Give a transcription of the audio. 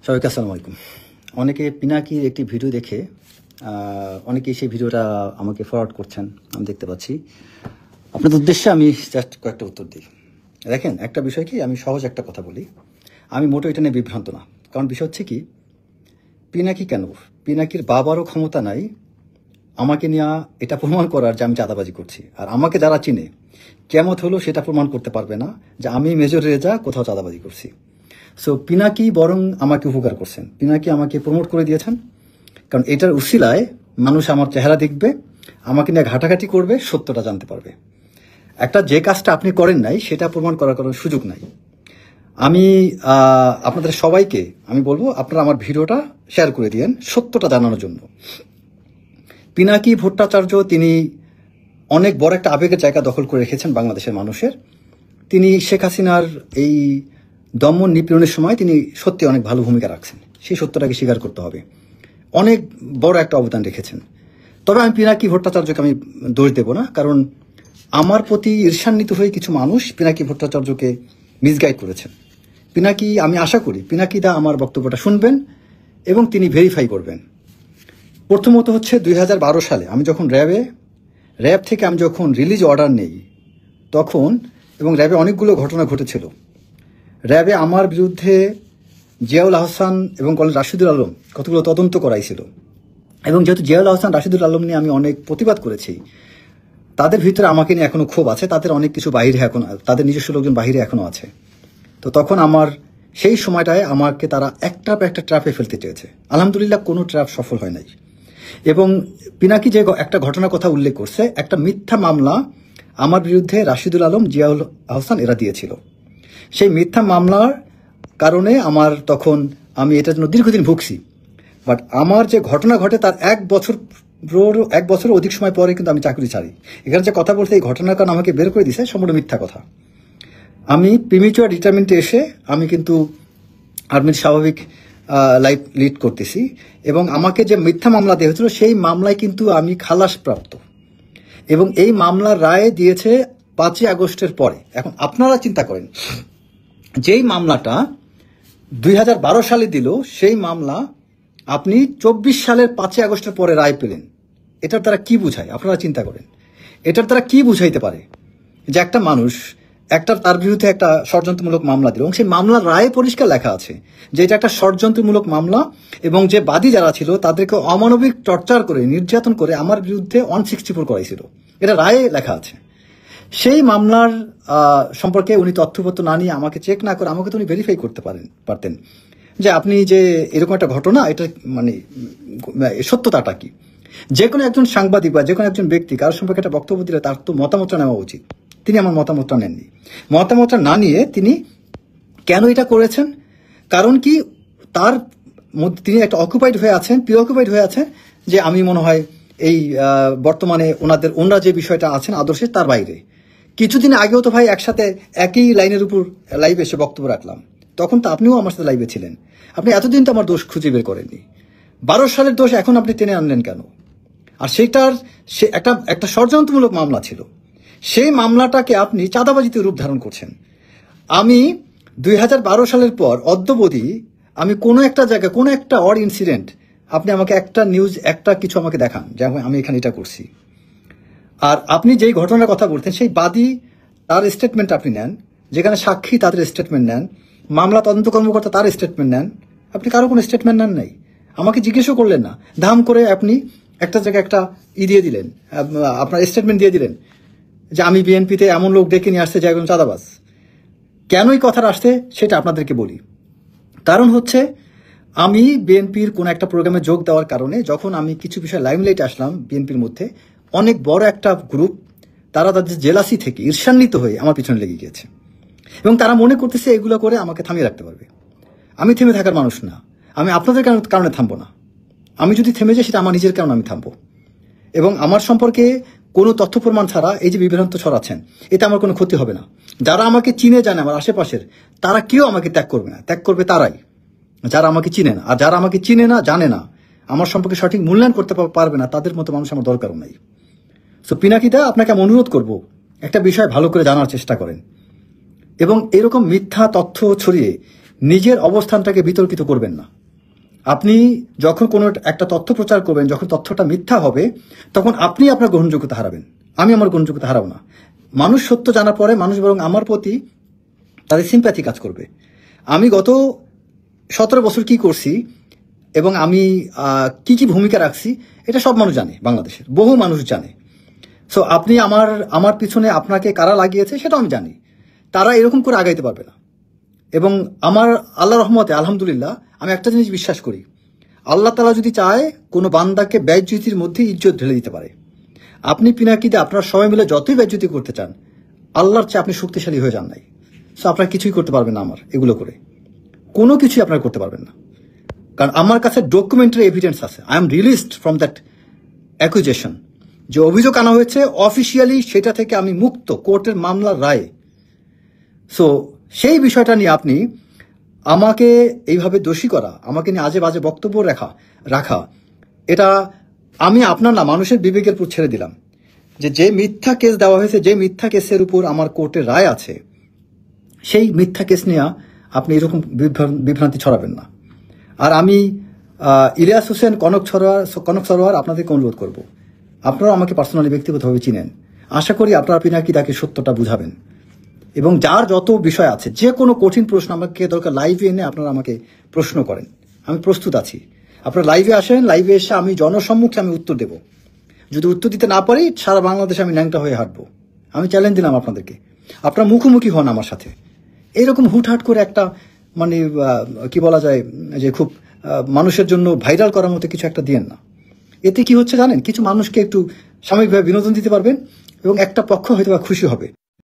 সবাইকে আসসালামু আলাইকুম। অনেকে পিনাকির একটি ভিডিও দেখে অনেকেই সেই ভিডিওটা আমাকে ফরওয়ার্ড করছেন, আমি দেখতে পাচ্ছি। আপনাদের উদ্দেশ্যে আমি জাস্ট কয়েকটা উত্তর দিই। দেখেন, একটা বিষয় কি, আমি সহজ একটা কথা বলি, আমি মোটেও এটা নিয়ে বিভ্রান্ত না। কারণ বিষয় হচ্ছে কি, পিনাকি কেন, পিনাকির বাবারও ক্ষমতা নাই আমাকে নিয়ে এটা প্রমাণ করার যে আমি চাঁদাবাজি করছি। আর আমাকে যারা চিনে, কেমত হলো সেটা প্রমাণ করতে পারবে না যে আমি মেজর রেজা কোথাও চাঁদাবাজি করছি। সো পিনাকি বরং আমাকে উপকার করছেন, পিনাকি আমাকে প্রমোট করে দিয়েছেন। কারণ এটার উসিলায় মানুষ আমার চেহারা দেখবে, আমাকে নিয়ে ঘাটাঘাটি করবে, সত্যটা জানতে পারবে। একটা যে কাজটা আপনি করেন নাই সেটা প্রমাণ করার কোনো সুযোগ নাই। আমি আপনাদের সবাইকে আমি বলবো, আপনারা আমার ভিডিওটা শেয়ার করে দিয়েন সত্যটা জানানোর জন্য। পিনাকি ভট্টাচার্য তিনি অনেক বড় একটা আবেগের জায়গা দখল করে রেখেছেন বাংলাদেশের মানুষের। তিনি শেখ হাসিনার এই দমন নিপীড়নের সময় তিনি সত্যি অনেক ভালো ভূমিকা রাখছেন, সেই সত্যটাকে স্বীকার করতে হবে। অনেক বড় একটা অবদান রেখেছেন। তবে আমি পিনাকি ভট্টাচার্যকে আমি দোষ দেব না, কারণ আমার প্রতি ঈর্ষান্বিত হয়ে কিছু মানুষ পিনাকি ভট্টাচার্যকে মিসগাইড করেছেন। পিনাকি, আমি আশা করি পিনাকি দা আমার বক্তব্যটা শুনবেন এবং তিনি ভেরিফাই করবেন। প্রথমত হচ্ছে 2012 সালে আমি যখন র্যাব থেকে আমি যখন রিলিজ অর্ডার নেই তখন, এবং র্যাবে অনেকগুলো ঘটনা ঘটেছিল। র্যাবে আমার বিরুদ্ধে জিয়াউল আহসান এবং কলেজ রাশিদুল আলম কতগুলো তদন্ত করাইছিল, এবং যেহেতু জিয়াউল আহসান রাশিদুল আলম নিয়ে আমি অনেক প্রতিবাদ করেছি, তাদের ভিতরে আমাকে নিয়ে এখনো ক্ষোভ আছে, তাদের অনেক কিছু বাহিরে এখন, তাদের নিজস্ব লোকজন বাহিরে এখনো আছে। তো তখন আমার সেই সময়টায় আমাকে তারা একটা পর একটা ট্র্যাপে ফেলতে চেয়েছে। আলহামদুলিল্লাহ কোনো ট্র্যাপ সফল হয় নাই। এবং পিনাকি যে একটা ঘটনার কথা উল্লেখ করছে, একটা মিথ্যা মামলা আমার বিরুদ্ধে রাশিদুল আলম, জিয়াউল আহসান এরা দিয়েছিল। সেই মিথ্যা মামলার কারণে আমার তখন, আমি এটার জন্য দীর্ঘদিন ভুগছি। বাট আমার যে ঘটনা ঘটে তার এক বছরের অধিক সময় পরে কিন্তু আমি চাকরি ছাড়ি। এখানে যে কথা বলতে এই ঘটনার কারণে আমাকে বের করে দিছে, সম্পূর্ণ মিথ্যা কথা। আমি প্রিমিচুয়ার রিটায়ারমেন্টে এসে আমি কিন্তু আর্মির স্বাভাবিক লাইফ লিড করতেছি, এবং আমাকে যে মিথ্যা মামলা দেওয়া হয়েছিল সেই মামলায় কিন্তু আমি খালাস প্রাপ্ত, এবং এই মামলার রায় দিয়েছে 5ই আগস্টের পরে। এখন আপনারা চিন্তা করেন, যেই মামলাটা 2012 সালে দিল, সেই মামলা আপনি 24 সালের 5ই আগস্টের পরে রায় পেলেন। এটার দ্বারা কি বুঝায় আপনারা চিন্তা করেন। এটার দ্বারা কি বুঝাইতে পারে যে একটা মানুষ তার বিরুদ্ধে একটা ষড়যন্ত্রমূলক মামলা দিল, এবং সেই মামলার রায়ে পরিষ্কার লেখা আছে যে এটা একটা ষড়যন্ত্রমূলক মামলা, এবং যে বাদী যারা ছিল তাদেরকে অমানবিক টর্চার করে, নির্যাতন করে আমার বিরুদ্ধে 164 করাইছিল। এটা রায়ে লেখা আছে। সেই মামলার সম্পর্কে উনি তথ্যপত্র না নিয়ে, আমাকে চেক না করে, আমাকে তো উনি ভেরিফাই করতে পারতেন যে আপনি যে এরকম একটা ঘটনা, এটা মানে সত্যতাটা কি। যে কোনো একজন সাংবাদিক বা যে কোনো একজন ব্যক্তি কারোর সম্পর্কে একটা বক্তব্য দিলে তার তো মতামতটা নেওয়া উচিত। তিনি আমার মতামতটা নেননি। মতামতটা না নিয়ে তিনি কেন এটা করেছেন, কারণ কি, তার মধ্যে তিনি একটা অকুপাইড হয়ে আছেন, প্রিঅকুপাইড হয়ে আছেন যে আমি মনে হয় এই বর্তমানে ওনারা যে বিষয়টা আছেন আদর্শের তার বাইরে। কিছুদিন আগেও তো ভাই একসাথে একই লাইনের উপর লাইভে এসে বক্তব্য রাখলাম, তখন তো আপনিও আমার সাথে লাইভে ছিলেন। আপনি এতদিন তো আমার দোষ খুঁজে বের করেননি। 12 সালের দোষ এখন আপনি টেনে আনলেন কেন? আর সে একটা ষড়যন্ত্রমূলক মামলা ছিল, সেই মামলাটাকে আপনি চাঁদাবাজিতে রূপ ধারণ করছেন। আমি 2012 সালের পর অদ্যবধি আমি কোনো একটা জায়গায়, কোনো একটা অড ইনসিডেন্ট, আপনি আমাকে একটা নিউজ, একটা কিছু আমাকে দেখান যে আমি এখানে এটা করছি। আর আপনি যেই ঘটনার কথা বলতেন, সেই বাদী তার স্টেটমেন্ট আপনি নেন, যেখানে সাক্ষী তাদের স্টেটমেন্ট নেন, মামলা তদন্ত কর্মকর্তা তার স্টেটমেন্ট নেন, আপনি কারো কোনো স্টেটমেন্ট নেন নাই। আমাকে জিজ্ঞেসও করলেন না, ধাম করে আপনি একটা জায়গায় একটা দিয়ে দিলেন, আপনার স্টেটমেন্ট দিয়ে দিলেন যে আমি বিএনপিতে এমন লোক ডেকে নিয়ে আসছে যে একজন চাঁদাবাজ। কেন এই কথাটা আসছে সেটা আপনাদেরকে বলি। কারণ হচ্ছে, আমি বিএনপির কোন একটা প্রোগ্রামে যোগ দেওয়ার কারণে যখন আমি কিছু বিষয় লাইমলাইটে আসলাম, বিএনপির মধ্যে অনেক বড় একটা গ্রুপ, তারা তাদের জেলাসি থেকে ঈর্ষান্বিত হয়ে আমার পিছনে লেগে গিয়েছে, এবং তারা মনে করতেছে এগুলো করে আমাকে থামিয়ে রাখতে পারবে। আমি থেমে থাকার মানুষ না, আমি আপনাদের কারণে থামবো না। আমি যদি থেমে যাই সেটা আমার নিজের কারণে আমি থামবো, এবং আমার সম্পর্কে কোনো তথ্য প্রমাণ ছাড়া এই যে বিভ্রান্ত ছড়াচ্ছেন, এতে আমার কোনো ক্ষতি হবে না। যারা আমাকে চিনে জানে, আমার আশেপাশের, তারা কেউ আমাকে ত্যাগ করবে না। ত্যাগ করবে তারাই যারা আমাকে চিনে না। আর যারা আমাকে চিনে না, জানে না, আমার সম্পর্কে সঠিক মূল্যায়ন করতে পারবে না, তাদের মতো মানুষ আমার দরকারও নাই। সো পিনাকিদা, আপনাকে আমি অনুরোধ করব, একটা বিষয় ভালো করে জানার চেষ্টা করেন, এবং এরকম মিথ্যা তথ্য ছড়িয়ে নিজের অবস্থানটাকে বিতর্কিত করবেন না। আপনি যখন কোনো একটা তথ্য প্রচার করবেন, যখন তথ্যটা মিথ্যা হবে, তখন আপনি আপনার গ্রহণযোগ্যতা হারাবেন, আমি আমার গ্রহণযোগ্যতা হারাবো না। মানুষ সত্য জানার পরে মানুষ বরং আমার প্রতি তাদের সিম্প্যাথি কাজ করবে। আমি গত 17 বছর কি করছি এবং আমি কি কি ভূমিকা রাখছি এটা সব মানুষ জানে, বাংলাদেশের বহু মানুষ জানে। সো আপনি আমার পিছনে আপনাকে কারা লাগিয়েছে সেটা আমি জানি। তারা এরকম করে আগাইতে পারবে না। এবং আমার আল্লাহ রহমতে আলহামদুলিল্লাহ আমি একটা জিনিস বিশ্বাস করি, আল্লাহ তাআলা যদি চায় কোনো বান্দাকে বেইজ্জতির মধ্যে ইজ্জত ঢেলে দিতে পারে। আপনি পিনাকিতে আপনারা সবাই মিলে যতই বেইজ্জতি করতে চান, আল্লাহর চেয়ে আপনি শক্তিশালী হয়ে যান নাই। সো আপনারা কিছুই করতে পারবেন না আমার এগুলো করে, কোনো কিছুই আপনারা করতে পারবেন না। কারণ আমার কাছে ডকুমেন্টারি এভিডেন্স আছে। I am released from that accusation. যে অভিযোগ আনা হয়েছে অফিসিয়ালি সেটা থেকে আমি মুক্ত, কোর্টের মামলার রায়ে। সো সেই বিষয়টা নিয়ে আপনি আমাকে এইভাবে দোষী করা, আমাকে নিয়ে আজে বাজে বক্তব্য রাখা এটা আমি আপনার না মানুষের বিবেকের উপর ছেড়ে দিলাম। যে মিথ্যা কেস দেওয়া হয়েছে, যে মিথ্যা কেসের উপর আমার কোর্টের রায় আছে, সেই মিথ্যা কেস নিয়ে আপনি এরকম বিভ্রান্তি ছড়াবেন না। আর আমি ইলিয়াস হোসেন কনক সরোয়ার আপনাদেরকে অনুরোধ করব, আপনারা আমাকে পার্সোনালি ব্যক্তিগতভাবে চিনেন, আশা করি আপনারা পিনাকি দাকে সত্যটা বুঝাবেন। এবং যার যত বিষয় আছে, যে কোনো কঠিন প্রশ্ন আমাকে দরকার লাইভে এনে আপনারা আমাকে প্রশ্ন করেন, আমি প্রস্তুত আছি। আপনারা লাইভে আসেন, লাইভে এসে আমি জনসম্মুখে আমি উত্তর দেব। যদি উত্তর দিতে না পারি সারা বাংলাদেশে আমি ন্যাংটা হয়ে হাঁটবো। আমি চ্যালেঞ্জ দিলাম আপনাদেরকে, আপনারা মুখোমুখি হন আমার সাথে। এইরকম হুটহাট করে একটা মানে কি বলা যায় যে খুব মানুষের জন্য ভাইরাল করার মতো কিছু একটা দিয়েন না। এতে কি হচ্ছে জানেন, কিছু মানুষকে একটু সাময়িকভাবে বিনোদন দিতে পারবেন এবং একটা পক্ষ হয়তো বা খুশি হবে।